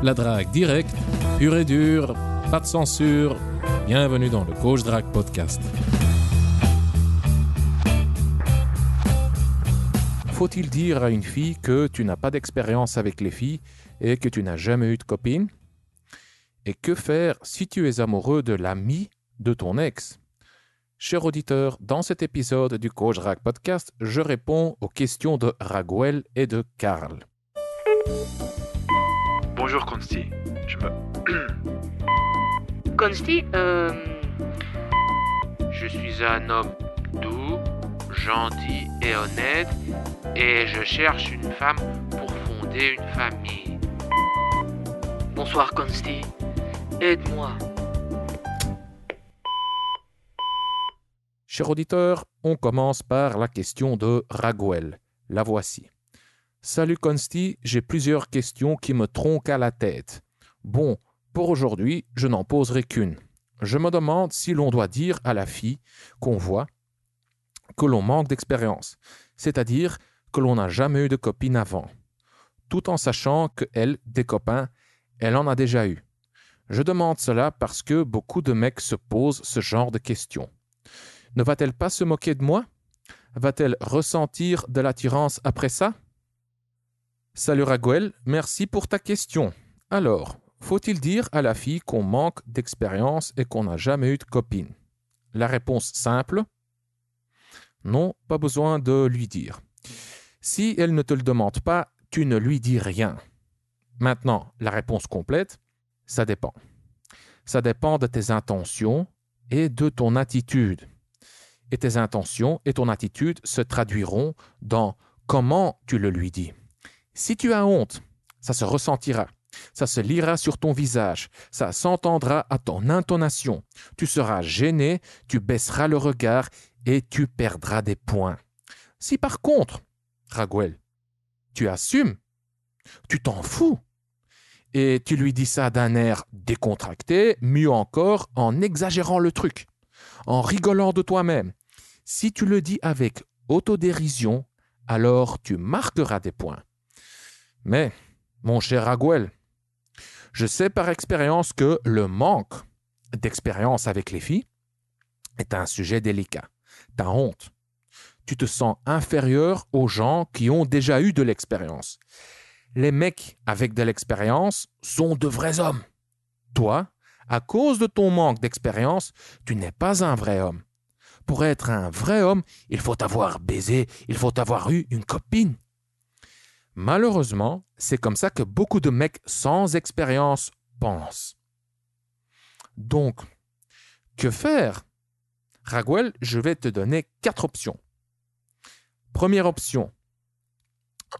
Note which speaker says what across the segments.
Speaker 1: La drague directe, pure et dure, pas de censure. Bienvenue dans le Coach Drague Podcast. Faut-il dire à une fille que tu n'as pas d'expérience avec les filles et que tu n'as jamais eu de copine? Et que faire si tu es amoureux de l'ami de ton ex? Cher auditeur, dans cet épisode du Coach Drague Podcast, je réponds aux questions de Raguel et de Karl.
Speaker 2: Bonjour Consti,
Speaker 3: Consti, je suis un homme doux, gentil et honnête et je cherche une femme pour fonder une famille. Bonsoir Consti, aide-moi.
Speaker 1: Cher auditeur, on commence par la question de Raguel. La voici. Salut Consti, j'ai plusieurs questions qui me tronquent à la tête. Bon, pour aujourd'hui, je n'en poserai qu'une. Je me demande si l'on doit dire à la fille qu'on voit que l'on manque d'expérience, c'est-à-dire que l'on n'a jamais eu de copine avant, tout en sachant qu'elle, des copains, elle en a déjà eu. Je demande cela parce que beaucoup de mecs se posent ce genre de questions. Ne va-t-elle pas se moquer de moi? Va-t-elle ressentir de l'attirance après ça? Salut Raguel, merci pour ta question. Alors, faut-il dire à la fille qu'on manque d'expérience et qu'on n'a jamais eu de copine? La réponse simple, non, pas besoin de lui dire. Si elle ne te le demande pas, tu ne lui dis rien. Maintenant, la réponse complète, ça dépend. Ça dépend de tes intentions et de ton attitude. Et tes intentions et ton attitude se traduiront dans comment tu le lui dis. Si tu as honte, ça se ressentira, ça se lira sur ton visage, ça s'entendra à ton intonation. Tu seras gêné, tu baisseras le regard et tu perdras des points. Si par contre, Raguel, tu assumes, tu t'en fous, et tu lui dis ça d'un air décontracté, mieux encore en exagérant le truc, en rigolant de toi-même. Si tu le dis avec autodérision, alors tu marqueras des points. Mais, mon cher Raguel, je sais par expérience que le manque d'expérience avec les filles est un sujet délicat. T'as honte. Tu te sens inférieur aux gens qui ont déjà eu de l'expérience. Les mecs avec de l'expérience sont de vrais hommes. Toi, à cause de ton manque d'expérience, tu n'es pas un vrai homme. Pour être un vrai homme, il faut avoir baisé, il faut avoir eu une copine. Malheureusement, c'est comme ça que beaucoup de mecs sans expérience pensent. Donc, que faire? Raguel, je vais te donner 4 options. Première option,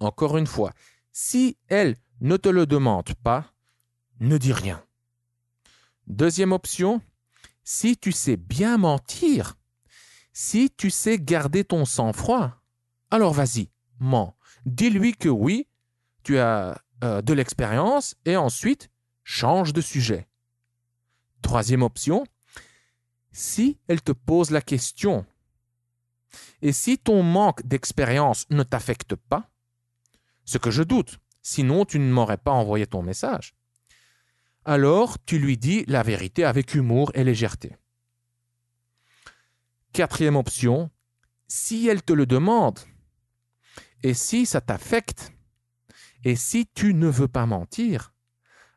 Speaker 1: encore une fois, si elle ne te le demande pas, ne dis rien. Deuxième option, si tu sais bien mentir, si tu sais garder ton sang-froid, alors vas-y, mens. Dis-lui que oui, tu as de l'expérience et ensuite change de sujet. Troisième option, si elle te pose la question et si ton manque d'expérience ne t'affecte pas, ce que je doute, sinon tu ne m'aurais pas envoyé ton message, alors tu lui dis la vérité avec humour et légèreté. Quatrième option, si elle te le demande, et si ça t'affecte, et si tu ne veux pas mentir,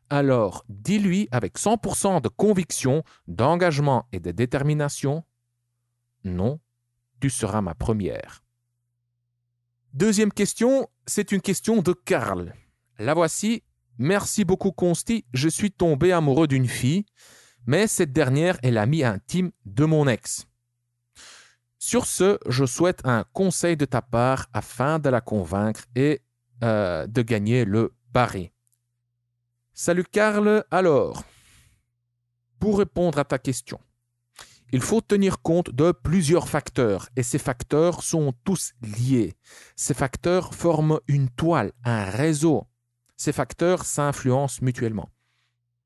Speaker 1: alors dis-lui avec 100% de conviction, d'engagement et de détermination, non, tu seras ma première. Deuxième question, c'est une question de Karl. La voici. Merci beaucoup Consti, je suis tombé amoureux d'une fille, mais cette dernière est l'amie intime de mon ex. Sur ce, je souhaite un conseil de ta part afin de la convaincre et de gagner le pari. Salut Karl, alors, pour répondre à ta question, il faut tenir compte de plusieurs facteurs et ces facteurs sont tous liés. Ces facteurs forment une toile, un réseau. Ces facteurs s'influencent mutuellement.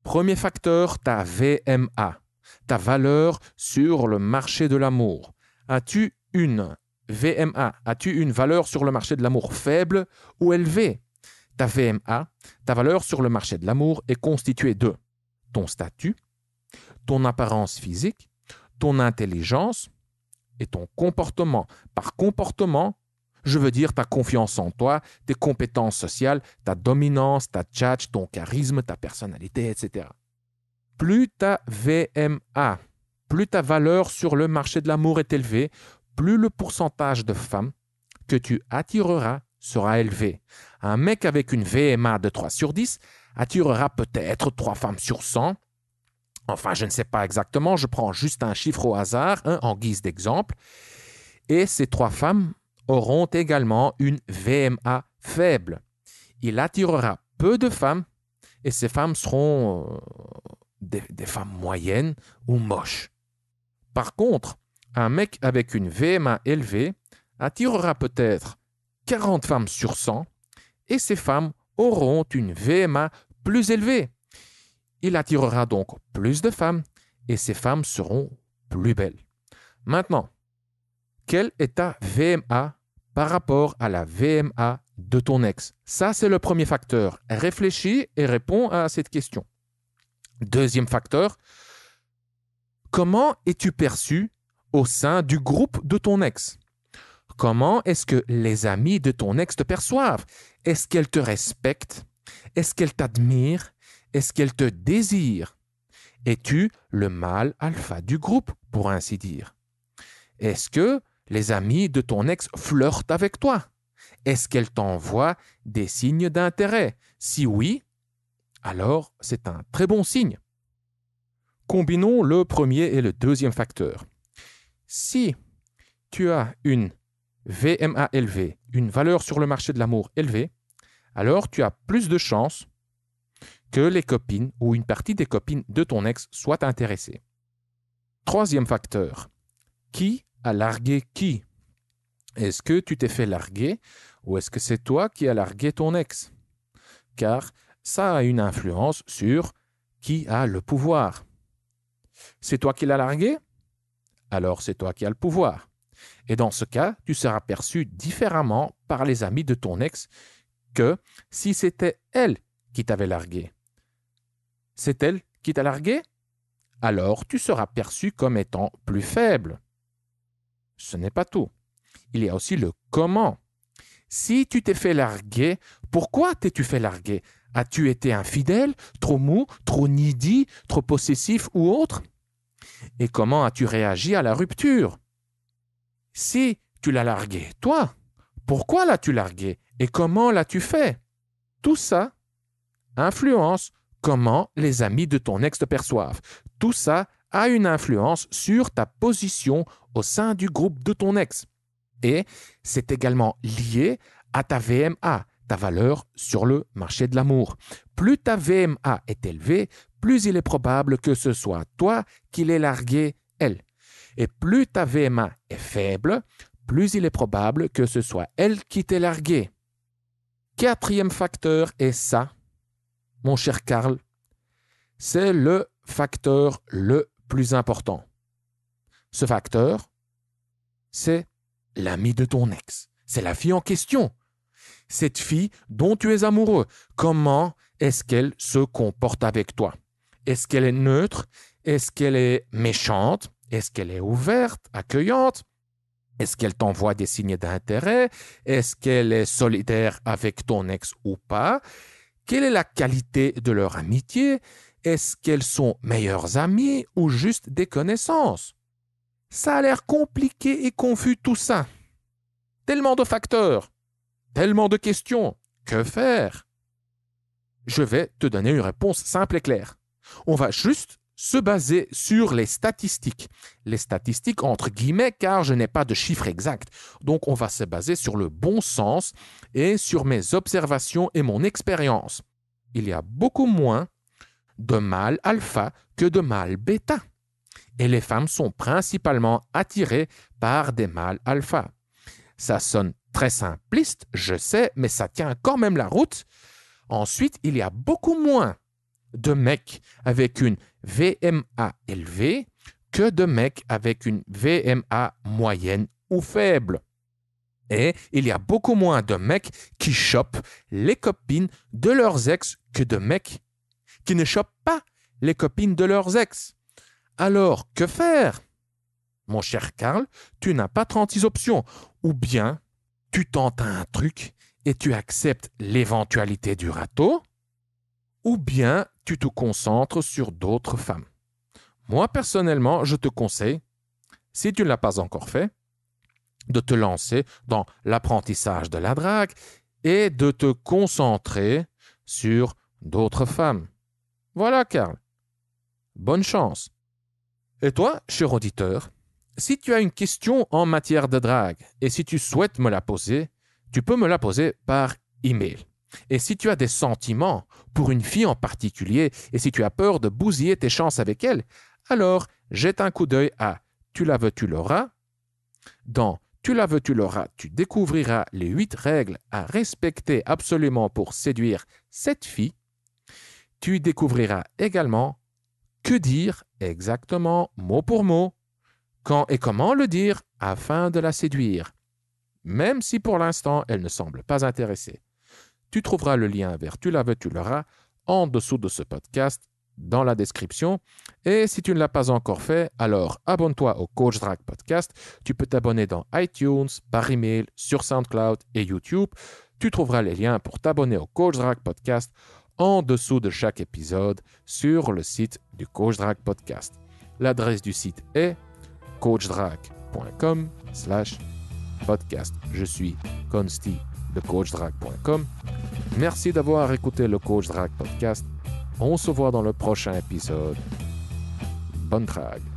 Speaker 1: Premier facteur, ta VMA, ta valeur sur le marché de l'amour. As-tu une VMA? As-tu une valeur sur le marché de l'amour faible ou élevée? ta VMA, ta valeur sur le marché de l'amour, est constituée de ton statut, ton apparence physique, ton intelligence et ton comportement. Par comportement, je veux dire ta confiance en toi, tes compétences sociales, ta dominance, ta tchatch, ton charisme, ta personnalité, etc. Plus ta VMA, plus ta valeur sur le marché de l'amour est élevée, plus le pourcentage de femmes que tu attireras sera élevé. Un mec avec une VMA de 3 sur 10 attirera peut-être 3 femmes sur 100. Enfin, je ne sais pas exactement, je prends juste un chiffre au hasard en guise d'exemple. Et ces 3 femmes auront également une VMA faible. Il attirera peu de femmes et ces femmes seront des femmes moyennes ou moches. Par contre, un mec avec une VMA élevée attirera peut-être 40 femmes sur 100 et ces femmes auront une VMA plus élevée. Il attirera donc plus de femmes et ces femmes seront plus belles. Maintenant, quelle est ta VMA par rapport à la VMA de ton ex? Ça, c'est le premier facteur. Réfléchis et réponds à cette question. Deuxième facteur, comment es-tu perçu au sein du groupe de ton ex? Comment est-ce que les amis de ton ex te perçoivent? Est-ce qu'elle te respecte? Est-ce qu'elle t'admire? Est-ce qu'elle te désire? Es-tu le mâle alpha du groupe, pour ainsi dire? Est-ce que les amis de ton ex flirtent avec toi? Est-ce qu'elle t'envoie des signes d'intérêt? Si oui, alors c'est un très bon signe. Combinons le premier et le deuxième facteur. Si tu as une VMA élevée, une valeur sur le marché de l'amour élevée, alors tu as plus de chances que les copines ou une partie des copines de ton ex soient intéressées. Troisième facteur, qui a largué qui? Est-ce que tu t'es fait larguer ou est-ce que c'est toi qui as largué ton ex? Car ça a une influence sur qui a le pouvoir. C'est toi qui l'as largué? Alors c'est toi qui as le pouvoir. Et dans ce cas, tu seras perçu différemment par les amis de ton ex que si c'était elle qui t'avait largué. C'est elle qui t'a largué? Alors tu seras perçu comme étant plus faible. Ce n'est pas tout. Il y a aussi le comment. Si tu t'es fait larguer, pourquoi t'es-tu fait larguer? As-tu été infidèle, trop mou, trop needy, trop possessif ou autre? Et comment as-tu réagi à la rupture? Si tu l'as largué, toi, pourquoi l'as-tu largué et comment l'as-tu fait? Tout ça influence comment les amis de ton ex te perçoivent. Tout ça a une influence sur ta position au sein du groupe de ton ex. Et c'est également lié à ta VMA, ta valeur sur le marché de l'amour. Plus ta VMA est élevée, plus il est probable que ce soit toi qui l'aies largué, elle. Et plus ta VMA est faible, plus il est probable que ce soit elle qui t'ait largué. Quatrième facteur est ça, mon cher Karl, c'est le facteur le plus important. Ce facteur, c'est l'ami de ton ex. C'est la fille en question. Cette fille dont tu es amoureux, comment est-ce qu'elle se comporte avec toi? Est-ce qu'elle est neutre? Est-ce qu'elle est méchante? Est-ce qu'elle est ouverte, accueillante? Est-ce qu'elle t'envoie des signes d'intérêt? Est-ce qu'elle est solidaire avec ton ex ou pas? Quelle est la qualité de leur amitié? Est-ce qu'elles sont meilleures amies ou juste des connaissances? Ça a l'air compliqué et confus tout ça. Tellement de facteurs, tellement de questions. Que faire? Je vais te donner une réponse simple et claire. On va juste se baser sur les statistiques. Les statistiques entre guillemets car je n'ai pas de chiffres exacts. Donc on va se baser sur le bon sens et sur mes observations et mon expérience. Il y a beaucoup moins de mâles alpha que de mâles bêta. Et les femmes sont principalement attirées par des mâles alpha. Ça sonne très simpliste, je sais, mais ça tient quand même la route. Ensuite, il y a beaucoup moins de mecs avec une VMA élevée que de mecs avec une VMA moyenne ou faible. Et il y a beaucoup moins de mecs qui chopent les copines de leurs ex que de mecs qui ne chopent pas les copines de leurs ex. Alors, que faire? Mon cher Karl, tu n'as pas 36 options. Ou bien, tu tentes un truc et tu acceptes l'éventualité du râteau, ou bien tu te concentres sur d'autres femmes. Moi, personnellement, je te conseille, si tu ne l'as pas encore fait, de te lancer dans l'apprentissage de la drague et de te concentrer sur d'autres femmes. Voilà, Karl. Bonne chance. Et toi, cher auditeur, si tu as une question en matière de drague et si tu souhaites me la poser, tu peux me la poser par email. Et si tu as des sentiments pour une fille en particulier et si tu as peur de bousiller tes chances avec elle, alors jette un coup d'œil à Tu la veux, tu l'auras. Dans Tu la veux, tu l'auras, tu découvriras les 8 règles à respecter absolument pour séduire cette fille. Tu découvriras également que dire exactement, mot pour mot, quand et comment le dire afin de la séduire, même si pour l'instant elle ne semble pas intéressée. Tu trouveras le lien vers Tu la veux, tu l'auras en dessous de ce podcast dans la description. Et si tu ne l'as pas encore fait, alors abonne-toi au Coach Drag Podcast. Tu peux t'abonner dans iTunes, par email, sur SoundCloud et YouTube. Tu trouveras les liens pour t'abonner au Coach Drag Podcast en dessous de chaque épisode sur le site du Coach Drag Podcast. L'adresse du site est coachdrag.com/podcast. Je suis Consti de coachdrag.com. Merci d'avoir écouté le Coach Drag Podcast. On se voit dans le prochain épisode. Bonne drague.